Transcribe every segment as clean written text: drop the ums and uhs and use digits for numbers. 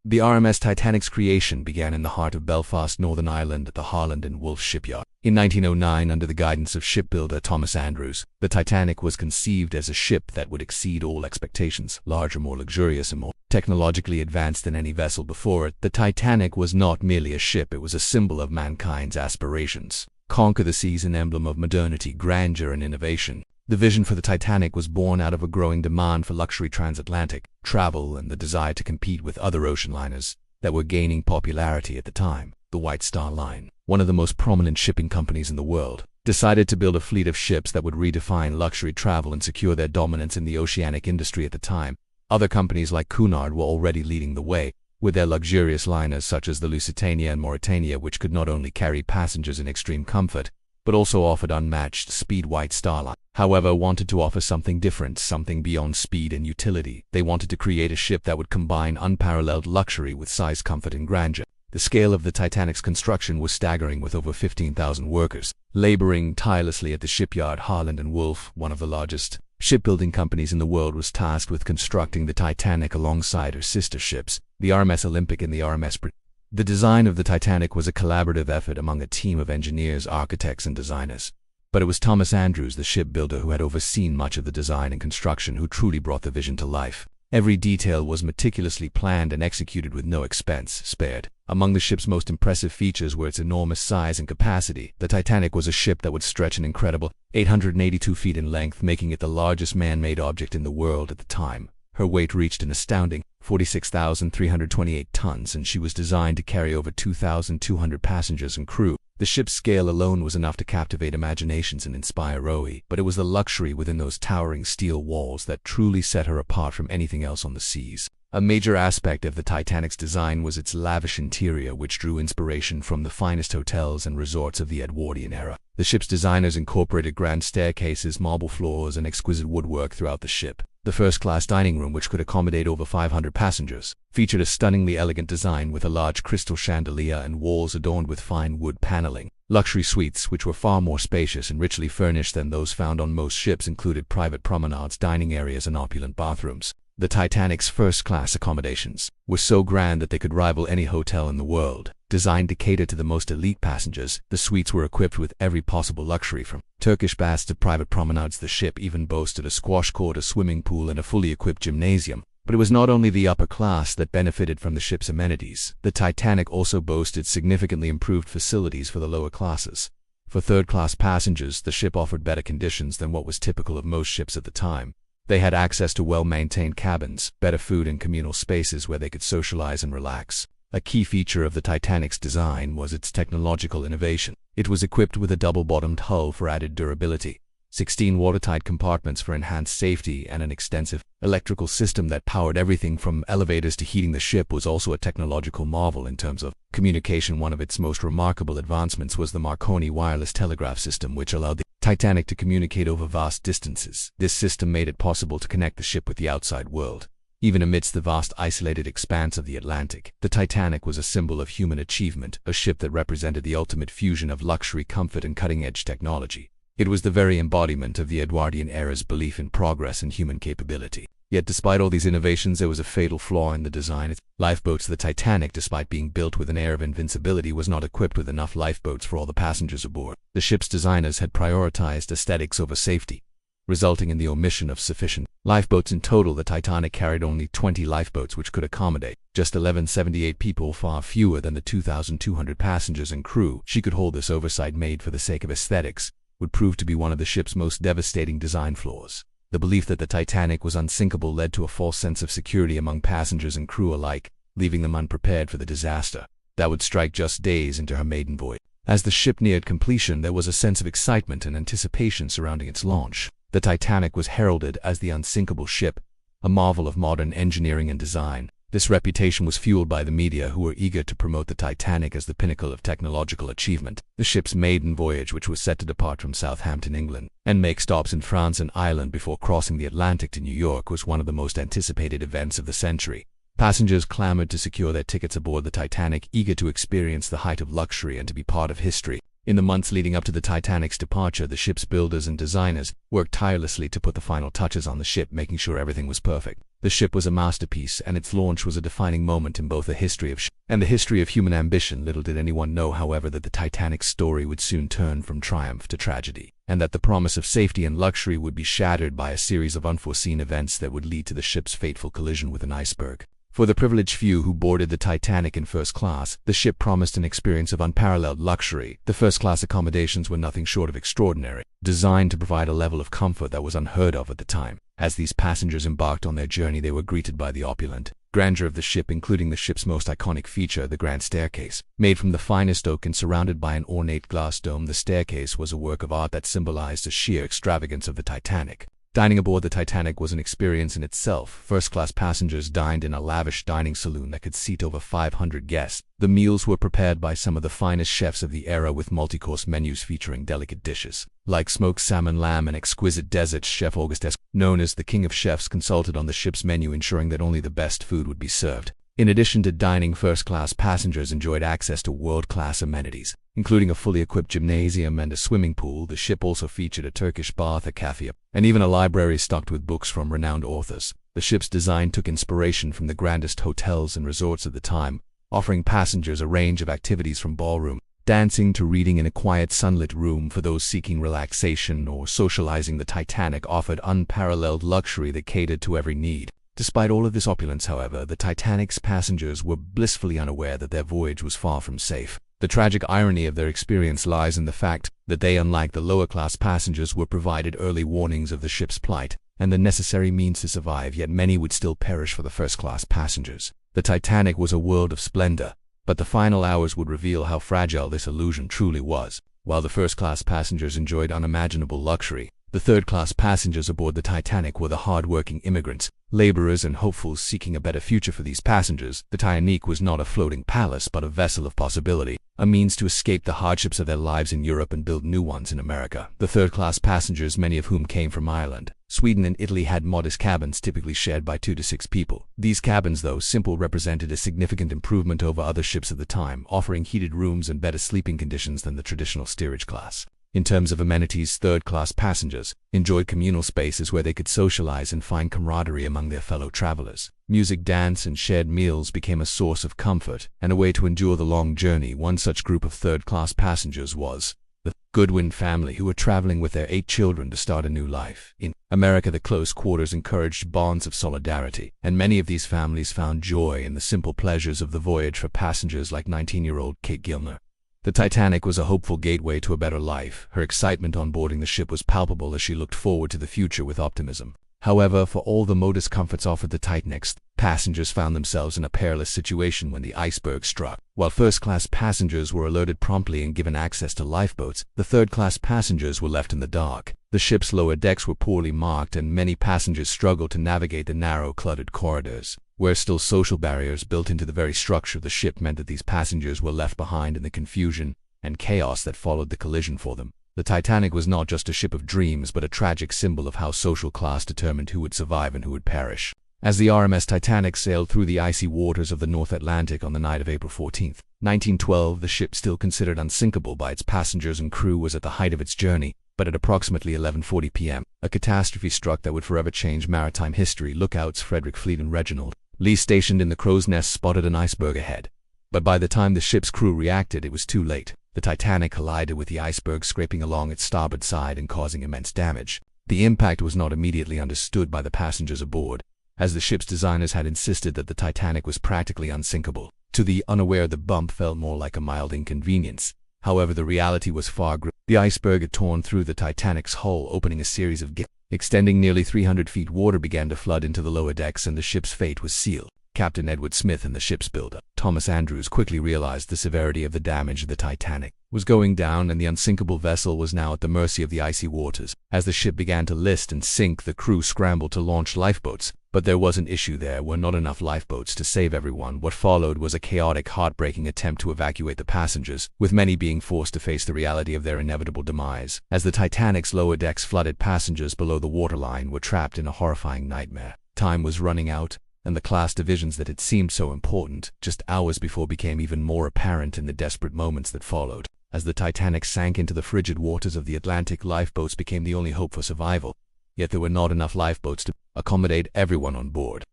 The RMS Titanic's creation began in the heart of Belfast, Northern Ireland at the Harland and Wolff shipyard. In 1909, under the guidance of shipbuilder Thomas Andrews, the Titanic was conceived as a ship that would exceed all expectations, larger, more luxurious, and more technologically advanced than any vessel before it. The Titanic was not merely a ship, it was a symbol of mankind's aspirations. Conquer the seas, an emblem of modernity, grandeur, and innovation. The vision for the Titanic was born out of a growing demand for luxury transatlantic travel and the desire to compete with other ocean liners that were gaining popularity at the time. The White Star Line, one of the most prominent shipping companies in the world, decided to build a fleet of ships that would redefine luxury travel and secure their dominance in the oceanic industry at the time. Other companies like Cunard were already leading the way, with their luxurious liners such as the Lusitania and Mauritania, which could not only carry passengers in extreme comfort, but also offered unmatched speed. White Star Line, however, wanted to offer something different, something beyond speed and utility. They wanted to create a ship that would combine unparalleled luxury with size, comfort, and grandeur. The scale of the Titanic's construction was staggering, with over 15,000 workers laboring tirelessly at the shipyard. Harland and Wolff, one of the largest shipbuilding companies in the world, was tasked with constructing the Titanic alongside her sister ships, the RMS Olympic and the RMS Britannic. The design of the Titanic was a collaborative effort among a team of engineers, architects, and designers. But it was Thomas Andrews, the shipbuilder who had overseen much of the design and construction, who truly brought the vision to life. Every detail was meticulously planned and executed with no expense spared. Among the ship's most impressive features were its enormous size and capacity. The Titanic was a ship that would stretch an incredible 882 feet in length, making it the largest man-made object in the world at the time. Her weight reached an astounding 46,328 tons, and she was designed to carry over 2,200 passengers and crew. The ship's scale alone was enough to captivate imaginations and inspire awe, but it was the luxury within those towering steel walls that truly set her apart from anything else on the seas. A major aspect of the Titanic's design was its lavish interior, which drew inspiration from the finest hotels and resorts of the Edwardian era. The ship's designers incorporated grand staircases, marble floors, and exquisite woodwork throughout the ship. The first-class dining room, which could accommodate over 500 passengers, featured a stunningly elegant design with a large crystal chandelier and walls adorned with fine wood paneling. Luxury suites, which were far more spacious and richly furnished than those found on most ships, included private promenades, dining areas, and opulent bathrooms. The Titanic's first-class accommodations were so grand that they could rival any hotel in the world. Designed to cater to the most elite passengers, the suites were equipped with every possible luxury, from Turkish baths to private promenades. The ship even boasted a squash court, a swimming pool, and a fully equipped gymnasium. But it was not only the upper class that benefited from the ship's amenities. The Titanic also boasted significantly improved facilities for the lower classes. For third-class passengers, the ship offered better conditions than what was typical of most ships at the time. They had access to well-maintained cabins, better food, and communal spaces where they could socialize and relax. A key feature of the Titanic's design was its technological innovation. It was equipped with a double-bottomed hull for added durability, 16 watertight compartments for enhanced safety, and an extensive electrical system that powered everything from elevators to heating. The ship was also a technological marvel in terms of communication. One of its most remarkable advancements was the Marconi wireless telegraph system, which allowed the Titanic to communicate over vast distances. This system made it possible to connect the ship with the outside world, even amidst the vast isolated expanse of the Atlantic. The Titanic was a symbol of human achievement, a ship that represented the ultimate fusion of luxury, comfort, and cutting-edge technology. It was the very embodiment of the Edwardian era's belief in progress and human capability. Yet despite all these innovations, there was a fatal flaw in the design. Its lifeboats. The Titanic, despite being built with an air of invincibility, was not equipped with enough lifeboats for all the passengers aboard. The ship's designers had prioritized aesthetics over safety, resulting in the omission of sufficient lifeboats. In total, the Titanic carried only 20 lifeboats, which could accommodate just 1,178 people, far fewer than the 2,200 passengers and crew. She could hold. This oversight, made for the sake of aesthetics, would prove to be one of the ship's most devastating design flaws. The belief that the Titanic was unsinkable led to a false sense of security among passengers and crew alike, leaving them unprepared for the disaster that would strike just days into her maiden voyage. As the ship neared completion, there was a sense of excitement and anticipation surrounding its launch. The Titanic was heralded as the unsinkable ship, a marvel of modern engineering and design. This reputation was fueled by the media, who were eager to promote the Titanic as the pinnacle of technological achievement. The ship's maiden voyage, which was set to depart from Southampton, England, and make stops in France and Ireland before crossing the Atlantic to New York, was one of the most anticipated events of the century. Passengers clamored to secure their tickets aboard the Titanic, eager to experience the height of luxury and to be part of history. In the months leading up to the Titanic's departure, the ship's builders and designers worked tirelessly to put the final touches on the ship, making sure everything was perfect. The ship was a masterpiece, and its launch was a defining moment in both the history of and the history of human ambition. Little did anyone know, however, that the Titanic's story would soon turn from triumph to tragedy, and that the promise of safety and luxury would be shattered by a series of unforeseen events that would lead to the ship's fateful collision with an iceberg. For the privileged few who boarded the Titanic in first class, the ship promised an experience of unparalleled luxury. The first-class accommodations were nothing short of extraordinary, designed to provide a level of comfort that was unheard of at the time. As these passengers embarked on their journey, they were greeted by the opulent grandeur of the ship, including the ship's most iconic feature, the grand staircase. Made from the finest oak and surrounded by an ornate glass dome, the staircase was a work of art that symbolized the sheer extravagance of the Titanic. Dining aboard the Titanic was an experience in itself. First-class passengers dined in a lavish dining saloon that could seat over 500 guests. The meals were prepared by some of the finest chefs of the era, with multi-course menus featuring delicate dishes like smoked salmon, lamb, and exquisite desserts. Chef Auguste, known as the King of Chefs, consulted on the ship's menu, ensuring that only the best food would be served. In addition to dining, first-class passengers enjoyed access to world-class amenities, including a fully equipped gymnasium and a swimming pool. The ship also featured a Turkish bath, a cafe, and even a library stocked with books from renowned authors. The ship's design took inspiration from the grandest hotels and resorts of the time, offering passengers a range of activities from ballroom dancing to reading in a quiet sunlit room for those seeking relaxation or socializing. The Titanic offered unparalleled luxury that catered to every need. Despite all of this opulence, however, the Titanic's passengers were blissfully unaware that their voyage was far from safe. The tragic irony of their experience lies in the fact that they, unlike the lower-class passengers, were provided early warnings of the ship's plight and the necessary means to survive, yet many would still perish for the first-class passengers. The Titanic was a world of splendor, but the final hours would reveal how fragile this illusion truly was. While the first-class passengers enjoyed unimaginable luxury, the third-class passengers aboard the Titanic were the hard-working immigrants, laborers, and hopefuls seeking a better future for these passengers. The Titanic was not a floating palace, but a vessel of possibility, a means to escape the hardships of their lives in Europe and build new ones in America. The third-class passengers, many of whom came from Ireland, Sweden, and Italy, had modest cabins typically shared by 2 to 6 people. These cabins, though simple, represented a significant improvement over other ships of the time, offering heated rooms and better sleeping conditions than the traditional steerage class. In terms of amenities, third-class passengers enjoyed communal spaces where they could socialize and find camaraderie among their fellow travelers. Music, dance, and shared meals became a source of comfort and a way to endure the long journey. One such group of third-class passengers was the Goodwin family, who were traveling with their 8 children to start a new life. In America, the close quarters encouraged bonds of solidarity, and many of these families found joy in the simple pleasures of the voyage. For passengers like 19-year-old Kate Gilner, the Titanic was a hopeful gateway to a better life. Her excitement on boarding the ship was palpable as she looked forward to the future with optimism. However, for all the modest comforts offered the Titanic's passengers found themselves in a perilous situation when the iceberg struck. While first-class passengers were alerted promptly and given access to lifeboats, the third-class passengers were left in the dark. The ship's lower decks were poorly marked, and many passengers struggled to navigate the narrow, cluttered corridors, where still social barriers built into the very structure of the ship meant that these passengers were left behind in the confusion and chaos that followed the collision for them. The Titanic was not just a ship of dreams, but a tragic symbol of how social class determined who would survive and who would perish. As the RMS Titanic sailed through the icy waters of the North Atlantic on the night of April 14, 1912, the ship, still considered unsinkable by its passengers and crew, was at the height of its journey. But at approximately 11:40 p.m., a catastrophe struck that would forever change maritime history. Lookouts Frederick Fleet and Reginald Lee, stationed in the crow's nest, spotted an iceberg ahead. But by the time the ship's crew reacted, it was too late. The Titanic collided with the iceberg, scraping along its starboard side and causing immense damage. The impact was not immediately understood by the passengers aboard, as the ship's designers had insisted that the Titanic was practically unsinkable. To the unaware, the bump felt more like a mild inconvenience. However, the reality was far greater. The iceberg had torn through the Titanic's hull, opening a series of gaps. Extending nearly 300 feet, water began to flood into the lower decks, and the ship's fate was sealed. Captain Edward Smith and the ship's builder, Thomas Andrews, quickly realized the severity of the damage. The Titanic was going down, and the unsinkable vessel was now at the mercy of the icy waters. As the ship began to list and sink, the crew scrambled to launch lifeboats. But there was an issue. There were not enough lifeboats to save everyone. What followed was a chaotic, heartbreaking attempt to evacuate the passengers, with many being forced to face the reality of their inevitable demise. As the Titanic's lower decks flooded, passengers below the waterline were trapped in a horrifying nightmare. Time was running out, and the class divisions that had seemed so important just hours before became even more apparent in the desperate moments that followed. As the Titanic sank into the frigid waters of the Atlantic, lifeboats became the only hope for survival. Yet there were not enough lifeboats to accommodate everyone on board.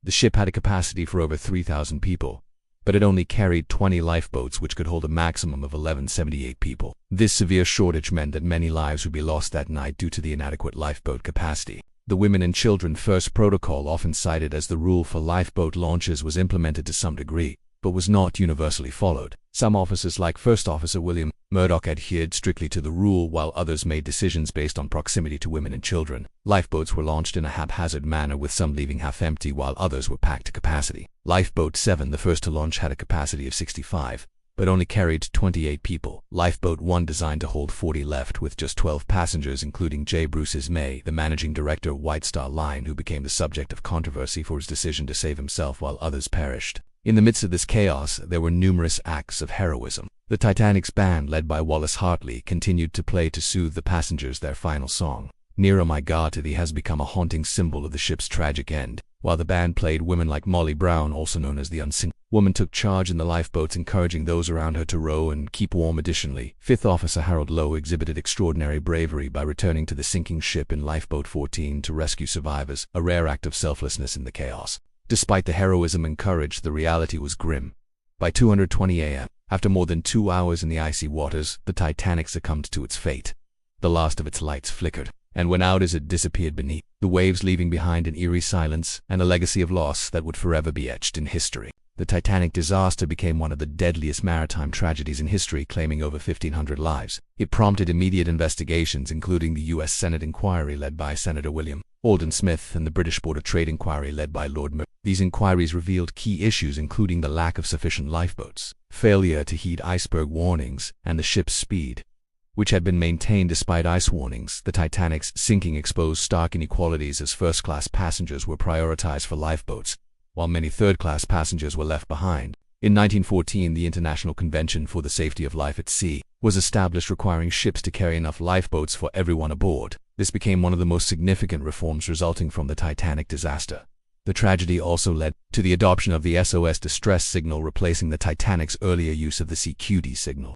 The ship had a capacity for over 3,000 people, but it only carried 20 lifeboats which could hold a maximum of 1178 people. This severe shortage meant that many lives would be lost that night due to the inadequate lifeboat capacity. The women and children first protocol, often cited as the rule for lifeboat launches, was implemented to some degree, but was not universally followed. Some officers, like First Officer William Murdoch, adhered strictly to the rule, while others made decisions based on proximity to women and children. Lifeboats were launched in a haphazard manner, with some leaving half empty while others were packed to capacity. Lifeboat 7, the first to launch, had a capacity of 65, but only carried 28 people. Lifeboat 1, designed to hold 40, left with just 12 passengers, including J. Bruce May, the managing director of White Star Line, who became the subject of controversy for his decision to save himself while others perished. In the midst of this chaos, there were numerous acts of heroism. The Titanic's band, led by Wallace Hartley, continued to play to soothe the passengers. Their final song, "Nearer My God to Thee," has become a haunting symbol of the ship's tragic end. While the band played, women like Molly Brown, also known as the Unseen Woman, took charge in the lifeboats, encouraging those around her to row and keep warm. Additionally, Fifth Officer Harold Lowe exhibited extraordinary bravery by returning to the sinking ship in Lifeboat 14 to rescue survivors, a rare act of selflessness in the chaos. Despite the heroism and courage, the reality was grim. By 2:20 a.m., after more than 2 hours in the icy waters, the Titanic succumbed to its fate. The last of its lights flickered and went out as it disappeared beneath the waves, leaving behind an eerie silence and a legacy of loss that would forever be etched in history. The Titanic disaster became one of the deadliest maritime tragedies in history, claiming over 1,500 lives. It prompted immediate investigations, including the U.S. Senate inquiry led by Senator William Alden Smith and the British Board of Trade inquiry led by Lord Murray. These inquiries revealed key issues, including the lack of sufficient lifeboats, failure to heed iceberg warnings, and the ship's speed, which had been maintained despite ice warnings. The Titanic's sinking exposed stark inequalities, as first-class passengers were prioritized for lifeboats, while many third-class passengers were left behind. In 1914, the International Convention for the Safety of Life at Sea was established, requiring ships to carry enough lifeboats for everyone aboard. This became one of the most significant reforms resulting from the Titanic disaster. The tragedy also led to the adoption of the SOS distress signal, replacing the Titanic's earlier use of the CQD signal.